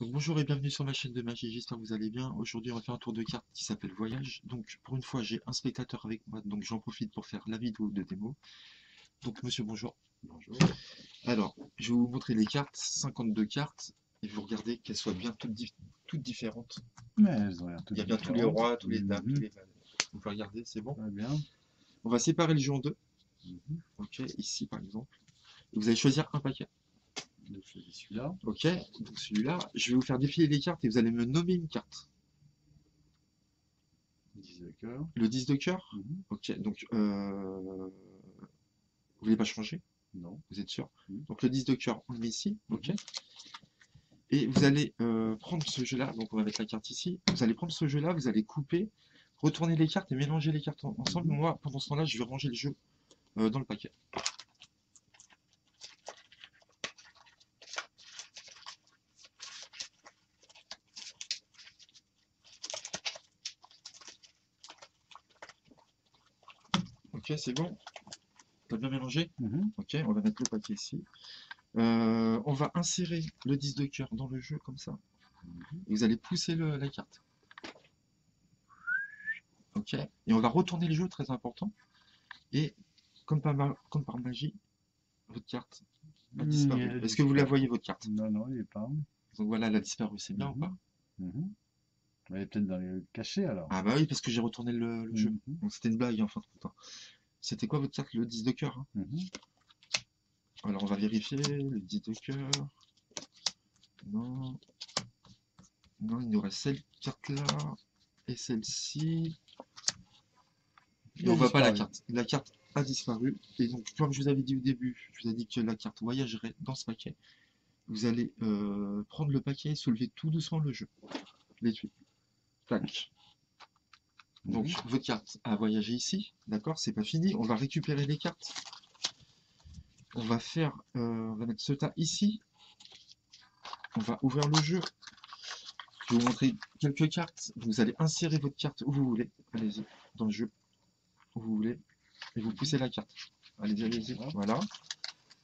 Donc, bonjour et bienvenue sur ma chaîne de magie, j'espère que vous allez bien. Aujourd'hui on va faire un tour de cartes qui s'appelle Voyage. Donc pour une fois j'ai un spectateur avec moi, donc j'en profite pour faire la vidéo de démo. Donc monsieur bonjour. Bonjour. Alors je vais vous montrer les cartes, 52 cartes, et vous regardez qu'elles soient bien toutes différentes. Mais elles ont l'air Il toutes y a bien tous les différentes. rois, tous les dames, tous Mhm. les valets. Vous pouvez regarder, c'est bon. Très bien. On va séparer le jeu en deux. Mhm. Ok, ici par exemple. Et vous allez choisir un paquet. Je choisis celui-là. Ok, donc celui-là, je vais vous faire défiler les cartes et vous allez me nommer une carte. 10 de cœur. Le 10 de cœur. Mhm. Ok, donc vous voulez pas changer? Non. Vous êtes sûr? Oui. Donc le 10 de cœur, on le met ici, ok? Mhm. Et vous allez prendre ce jeu-là, donc on va mettre la carte ici. Vous allez prendre ce jeu-là, vous allez couper, retourner les cartes et mélanger les cartes ensemble. Mhm. Moi, pendant ce temps-là, je vais ranger le jeu dans le paquet. Ok, c'est bon? T'as bien mélangé? Mhm. Ok, on va mettre le paquet ici. On va insérer le 10 de cœur dans le jeu comme ça. Mhm. Et vous allez pousser la carte. Ok? Et on va retourner le jeu, très important. Et comme par magie, votre carte a disparu. Elle a Est-ce que vous la disparu. voyez, votre carte? Non, non, il n'est pas. Donc voilà, elle a disparu, c'est bien ou pas? Mhm. Mhm. Elle est peut-être dans les cachés alors. Ah bah oui, parce que j'ai retourné le jeu. Mhm. Donc c'était une blague en fin de compte, hein. C'était quoi votre carte? Le 10 de cœur, hein. Mhm. Alors on va vérifier, le 10 de cœur. Non, non, il nous reste cette carte-là et celle-ci. Et Il a on voit pas la disparu. carte. La carte a disparu. Et donc, comme je vous avais dit au début, je vous ai dit que la carte voyagerait dans ce paquet. Vous allez prendre le paquet et soulever tout doucement le jeu. L'étui. Tac. Donc, Mhm. votre carte a voyagé ici. D'accord, c'est pas fini. On va récupérer les cartes. On va mettre ce tas ici. On va ouvrir le jeu. Je vais vous montrer quelques cartes. Vous allez insérer votre carte où vous voulez. Allez-y, dans le jeu, où vous voulez. Et vous poussez la carte. Allez-y, allez-y. Voilà.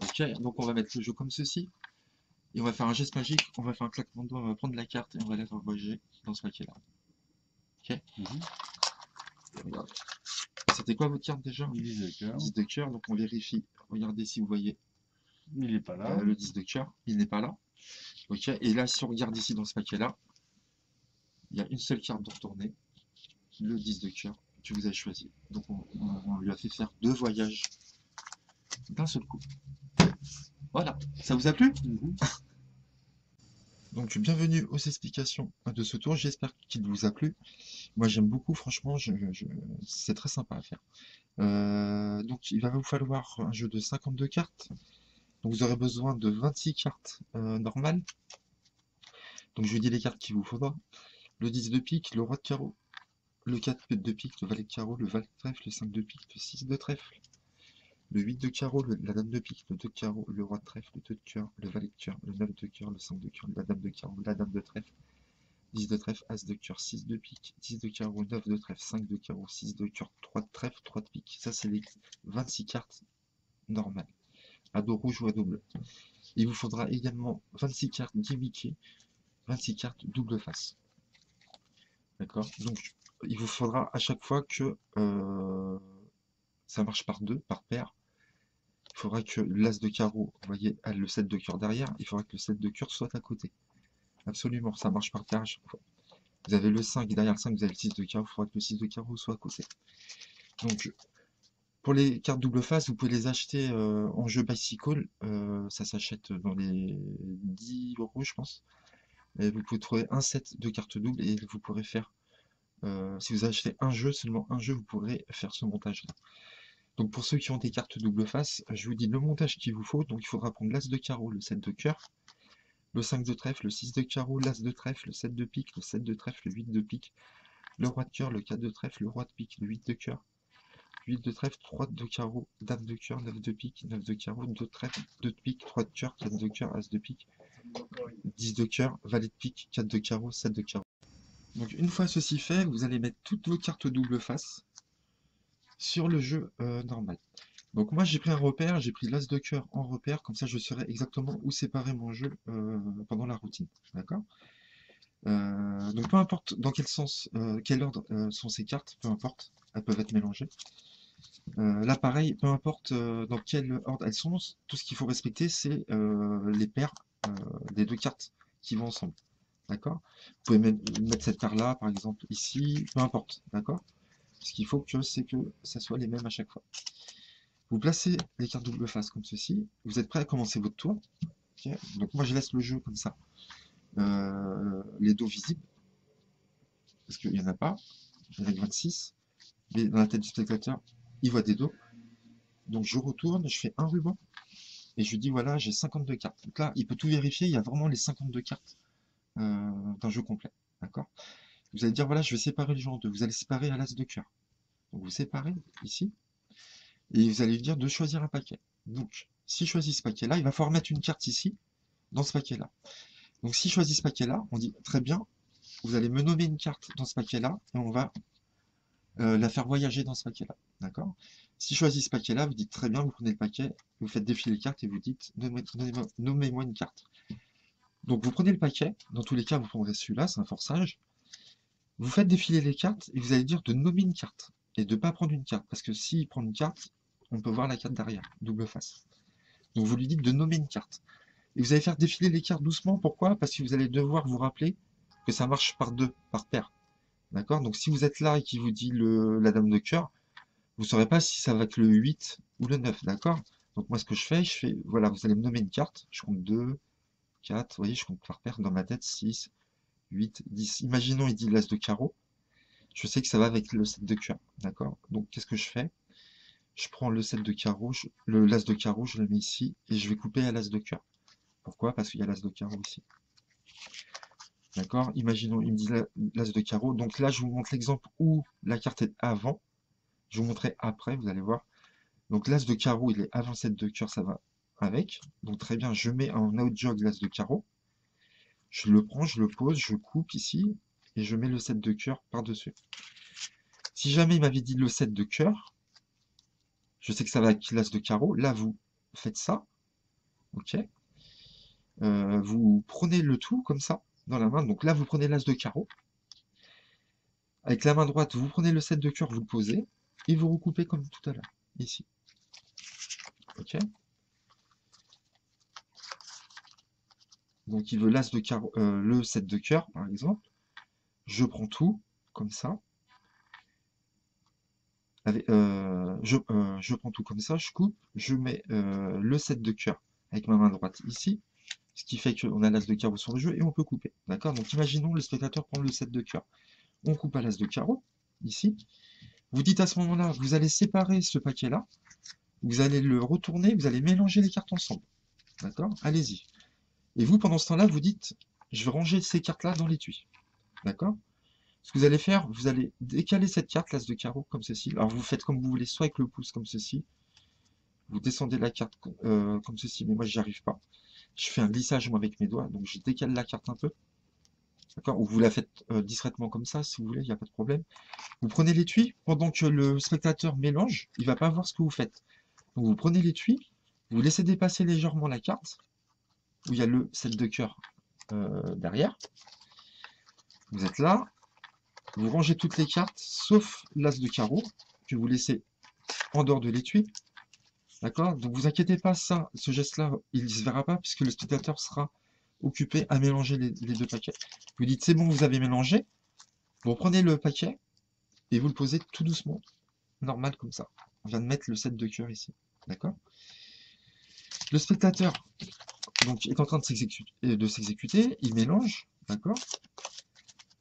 Ok, donc on va mettre le jeu comme ceci. Et on va faire un geste magique. On va faire un claquement de doigts. On va prendre la carte et on va la faire voyager dans ce paquet-là. Ok. Mhm. Regarde. C'était quoi votre carte déjà? 10 de cœur. 10 de cœur. Donc on vérifie. Regardez si vous voyez Il n'est pas là. le 10 de cœur. Il n'est pas là. Ok. Et là, si on regarde ici dans ce paquet-là, il y a une seule carte de retourner. Le 10 de cœur que vous avez choisi. Donc on lui a fait faire 2 voyages d'un seul coup. Voilà. Ça vous a plu? Mhm. Donc bienvenue aux explications de ce tour. J'espère qu'il vous a plu. Moi j'aime beaucoup. Franchement, c'est très sympa à faire. Donc il va vous falloir un jeu de 52 cartes. Donc vous aurez besoin de 26 cartes normales. Donc je vous dis les cartes qu'il vous faudra. Le 10 de pique, le roi de carreau, le 4 de pique, le valet de carreau, le valet de trèfle, le 5 de pique, le 6 de trèfle, le 8 de carreau, la dame de pique, le 2 de carreau, le roi de trèfle, le 2 de cœur, le valet de cœur, le 9 de cœur, le 5 de cœur, la dame de carreau, la dame de trèfle, 10 de trèfle, as de cœur, 6 de pique, 10 de carreau, 9 de trèfle, 5 de carreau, 6 de cœur, 3 de trèfle, 3 de pique. Ça c'est les 26 cartes normales, à dos rouge ou à dos bleu. Il vous faudra également 26 cartes gimmickées, 26 cartes double face. D'accord? Donc, il vous faudra à chaque fois que ça marche par deux, par paire. Il faudra que l'as de carreau, vous voyez, a le 7 de cœur derrière. Il faudra que le 7 de cœur soit à côté. Absolument, ça marche par paire à chaque fois. Vous avez le 5, et derrière le 5, vous avez le 6 de carreau. Il faudra que le 6 de carreau soit à côté. Donc, pour les cartes double face, vous pouvez les acheter en jeu bicycle. Ça s'achète dans les 10 euros, je pense. Et vous pouvez trouver un set de cartes doubles et vous pourrez faire, si vous achetez un jeu, seulement un jeu, vous pourrez faire ce montage-là. Donc pour ceux qui ont des cartes double face, je vous dis le montage qu'il vous faut. Donc il faudra prendre l'as de carreau, le 7 de cœur, le 5 de trèfle, le 6 de carreau, l'as de trèfle, le 7 de pique, le 7 de trèfle, le 8 de pique, le roi de cœur, le 4 de trèfle, le roi de pique, le 8 de cœur, 8 de trèfle, 3 de carreau, dame de cœur, 9 de pique, 9 de carreau, 2 de trèfle, 2 de pique, 3 de cœur, 4 de cœur, as de pique, 10 de cœur, valet de pique, 4 de carreau, 7 de carreau. Donc une fois ceci fait, vous allez mettre toutes vos cartes double face sur le jeu normal. Donc moi j'ai pris un repère, j'ai pris l'as de cœur en repère, comme ça je saurai exactement où séparer mon jeu pendant la routine. D'accord? Donc peu importe dans quel sens, quel ordre sont ces cartes, peu importe, elles peuvent être mélangées. Là pareil, peu importe dans quel ordre elles sont, tout ce qu'il faut respecter c'est les paires des deux cartes qui vont ensemble. D'accord? Vous pouvez mettre cette paire là par exemple ici, peu importe, d'accord? Ce qu'il faut que c'est que ça soit les mêmes à chaque fois. Vous placez les cartes double face comme ceci. Vous êtes prêt à commencer votre tour. Ok. Donc moi je laisse le jeu comme ça. Les dos visibles, parce qu'il n'y en a pas. Il y en a que 26. Mais dans la tête du spectateur, il voit des dos. Donc je retourne, je fais un ruban. Et je lui dis voilà, j'ai 52 cartes. Donc là, il peut tout vérifier, il y a vraiment les 52 cartes d'un jeu complet. D'accord? Vous allez dire voilà, je vais séparer les gens en deux. Vous allez séparer à l'as de cœur. Donc vous séparez ici. Et vous allez lui dire de choisir un paquet. Donc, s'il choisit ce paquet-là, il va falloir mettre une carte ici, dans ce paquet-là. Donc s'il choisit ce paquet-là, on dit très bien, vous allez me nommer une carte dans ce paquet-là, et on va la faire voyager dans ce paquet-là. D'accord? S'il choisit ce paquet-là, vous dites très bien, vous prenez le paquet, vous faites défiler les cartes et vous dites nommez-moi une carte. Donc vous prenez le paquet, dans tous les cas vous prendrez celui-là, c'est un forçage. Vous faites défiler les cartes et vous allez dire de nommer une carte et de ne pas prendre une carte, parce que s'il prend une carte, on peut voir la carte derrière, double face. Donc vous lui dites de nommer une carte. Et vous allez faire défiler les cartes doucement. Pourquoi? Parce que vous allez devoir vous rappeler que ça marche par deux, par paire. D'accord? Donc si vous êtes là et qu'il vous dit la dame de cœur, vous ne saurez pas si ça va être le 8 ou le 9. D'accord? Donc moi ce que je fais, voilà, vous allez me nommer une carte. Je compte 2, 4, vous voyez, je compte par paire dans ma tête, 6, 8, 10. Imaginons il dit l'as de carreau. Je sais que ça va avec le 7 de cœur. D'accord? Donc qu'est-ce que je fais? Je prends le 7 de carreau, le l'as de carreau, je le mets ici et je vais couper à l'as de cœur. Pourquoi? Parce qu'il y a l'as de carreau ici. D'accord? Imaginons, il me dit l'as de carreau. Donc là, je vous montre l'exemple où la carte est avant. Je vous montrerai après, vous allez voir. Donc l'as de carreau, il est avant le 7 de cœur, ça va avec. Donc très bien, je mets en out jog l'as de carreau. Je le prends, je le pose, je coupe ici et je mets le 7 de cœur par-dessus. Si jamais il m'avait dit le 7 de cœur, je sais que ça va avec l'as de carreau. Là, vous faites ça. Ok? Vous prenez le tout comme ça dans la main. Donc là, vous prenez l'as de carreau. Avec la main droite, vous prenez le 7 de cœur, vous le posez, et vous recoupez comme tout à l'heure, ici. Ok? Donc il veut l'as de carreau, le 7 de cœur, par exemple. Je prends tout, comme ça. Je prends tout comme ça, je coupe, je mets le 7 de cœur avec ma main droite ici, ce qui fait qu'on a l'as de carreau sur le jeu et on peut couper. D'accord? Donc imaginons le spectateur prend le 7 de cœur. On coupe à l'as de carreau, ici. Vous dites à ce moment-là, vous allez séparer ce paquet-là, vous allez le retourner, vous allez mélanger les cartes ensemble. D'accord? Allez-y. Et vous, pendant ce temps-là, vous dites, je vais ranger ces cartes-là dans l'étui. D'accord? Ce que vous allez faire, vous allez décaler cette carte, l'as de carreau, comme ceci. Alors vous faites comme vous voulez, soit avec le pouce, comme ceci. Vous descendez la carte comme ceci, mais moi, j'y arrive pas. Je fais un glissage, moi, avec mes doigts, donc je décale la carte un peu. D'accord? Ou vous la faites discrètement comme ça, si vous voulez, il n'y a pas de problème. Vous prenez l'étui, pendant que le spectateur mélange, il ne va pas voir ce que vous faites. Donc vous prenez l'étui, vous laissez dépasser légèrement la carte, où il y a le 7 de cœur derrière. Vous êtes là, vous rangez toutes les cartes, sauf l'as de carreau, que vous laissez en dehors de l'étui. D'accord? Donc vous inquiétez pas, ça, ce geste-là, il ne se verra pas, puisque le spectateur sera occupé à mélanger les deux paquets. Vous dites, c'est bon, vous avez mélangé. Vous prenez le paquet, et vous le posez tout doucement, normal comme ça. On vient de mettre le 7 de cœur ici. D'accord? Le spectateur donc, est en train de s'exécuter, il mélange, d'accord?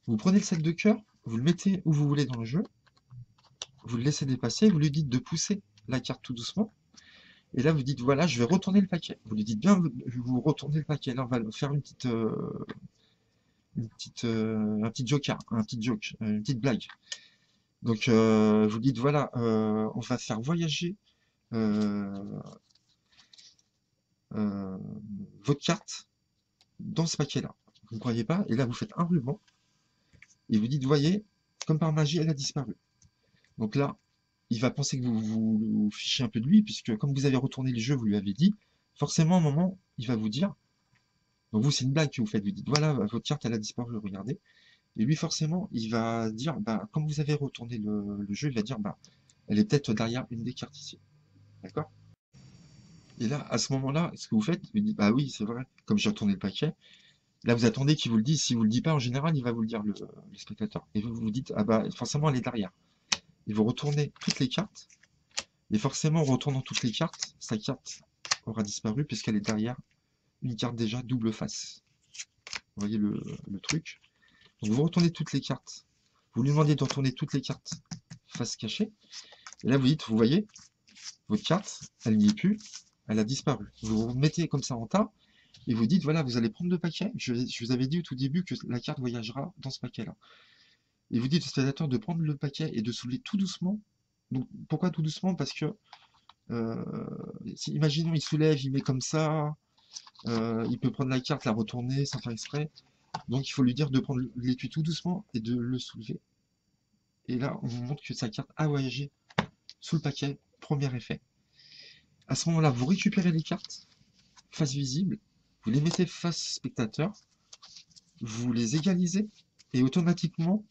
Vous prenez le 7 de cœur, vous le mettez où vous voulez dans le jeu, vous le laissez dépasser, vous lui dites de pousser la carte tout doucement, et là vous dites voilà, je vais retourner le paquet. Vous lui dites bien, vous retournez le paquet. Là on va faire un petit joker, un petit joke, une petite blague. Donc vous dites voilà, on va faire voyager euh, votre carte dans ce paquet-là. Vous ne croyez pas? Et là vous faites un ruban, et vous dites, voyez, comme par magie, elle a disparu. Donc là, il va penser que vous fichez un peu de lui, puisque comme vous avez retourné le jeu, vous lui avez dit, forcément, à un moment, il va vous dire, donc vous, c'est une blague que vous faites, vous dites, voilà, votre carte, elle a disparu, regardez. Et lui, forcément, il va dire, bah, comme vous avez retourné le jeu, il va dire, bah, elle est peut-être derrière une des cartes ici. D'accord? Et là, à ce moment-là, ce que vous faites, vous dites, bah oui, c'est vrai, comme j'ai retourné le paquet, là, vous attendez qu'il vous le dise. Si vous le dit pas, en général, il va vous le dire, le spectateur. Et vous vous dites, ah bah, forcément, elle est derrière. Et vous retournez toutes les cartes. Et forcément, en retournant toutes les cartes, sa carte aura disparu puisqu'elle est derrière une carte déjà double face. Vous voyez le truc? Donc vous retournez toutes les cartes. Vous lui demandez de retourner toutes les cartes face cachée. Et là, vous dites, vous voyez, votre carte, elle n'y est plus, elle a disparu. Vous vous mettez comme ça en tas et vous dites, voilà, vous allez prendre le paquet. Je vous avais dit au tout début que la carte voyagera dans ce paquet-là. Et vous dites au spectateur de prendre le paquet et de soulever tout doucement. Donc pourquoi tout doucement? Parce que, euh, imaginons, il soulève, il met comme ça, il peut prendre la carte, la retourner sans faire exprès. Donc il faut lui dire de prendre l'étui tout doucement et de le soulever. Et là, on vous montre que sa carte a voyagé sous le paquet. Premier effet. À ce moment-là, vous récupérez les cartes face visible, vous les mettez face spectateur, vous les égalisez et automatiquement,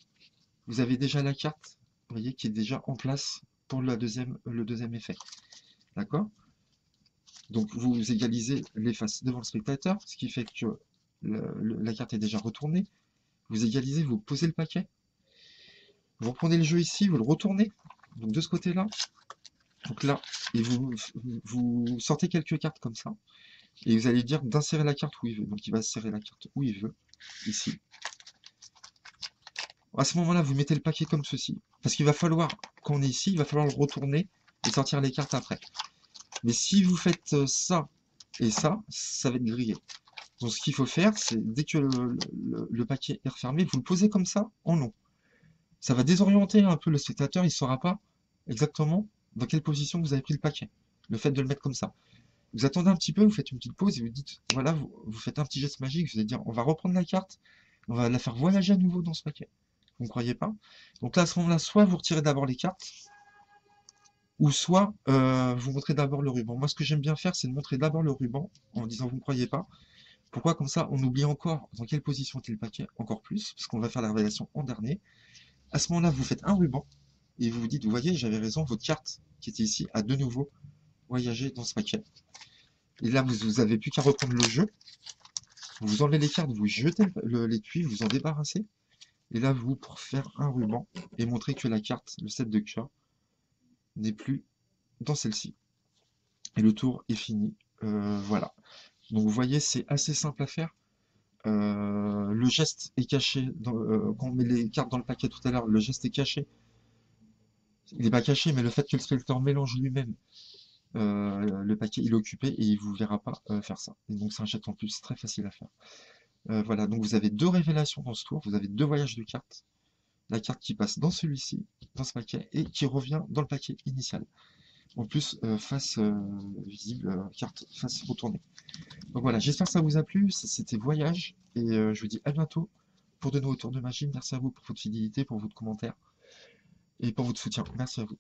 vous avez déjà la carte, vous voyez, qui est déjà en place pour le deuxième effet. D'accord? Donc vous égalisez les faces devant le spectateur, ce qui fait que la carte est déjà retournée. Vous égalisez, vous posez le paquet. Vous reprenez le jeu ici, vous le retournez. Donc de ce côté-là. Donc là, et vous sortez quelques cartes comme ça. Et vous allez dire d'insérer la carte où il veut. Donc il va serrer la carte où il veut, ici. À ce moment-là, vous mettez le paquet comme ceci. Parce qu'il va falloir, quand on est ici, il va falloir le retourner et sortir les cartes après. Mais si vous faites ça et ça va être grillé. Donc ce qu'il faut faire, c'est dès que le paquet est refermé, vous le posez comme ça en long. Ça va désorienter un peu le spectateur, il ne saura pas exactement dans quelle position vous avez pris le paquet. Le fait de le mettre comme ça. Vous attendez un petit peu, vous faites une petite pause et vous dites, voilà, vous faites un petit geste magique, vous allez dire, on va reprendre la carte, on va la faire voyager à nouveau dans ce paquet. Vous ne croyez pas? Donc là, à ce moment-là, soit vous retirez d'abord les cartes, ou soit vous montrez d'abord le ruban. Moi, ce que j'aime bien faire, c'est de montrer d'abord le ruban en disant, vous ne croyez pas. Pourquoi? Comme ça, on oublie encore dans quelle position était le paquet, encore plus, parce qu'on va faire la révélation en dernier. À ce moment-là, vous faites un ruban, et vous vous dites, vous voyez, j'avais raison, votre carte qui était ici a de nouveau voyagé dans ce paquet. Et là, vous n'avez plus qu'à reprendre le jeu. Vous enlevez les cartes, vous jetez l'étui, vous en débarrassez. Et là, vous, pour faire un ruban, et montrer que la carte, le 7 de cœur, n'est plus dans celle-ci. Et le tour est fini. Voilà. Donc vous voyez, c'est assez simple à faire. Le geste est caché. Quand on met les cartes dans le paquet tout à l'heure, le geste est caché. Il n'est pas caché, mais le fait que le spectateur mélange lui-même le paquet, il est occupé et il ne vous verra pas faire ça. Et donc c'est un geste en plus très facile à faire. Voilà, donc vous avez deux révélations dans ce tour. Vous avez deux voyages de cartes. La carte qui passe dans celui-ci, dans ce paquet, et qui revient dans le paquet initial. En plus, face visible, carte face retournée. Donc voilà, j'espère que ça vous a plu. C'était Voyage. Et je vous dis à bientôt pour de nouveaux tours de magie. Merci à vous pour votre fidélité, pour votre commentaire et pour votre soutien. Merci à vous.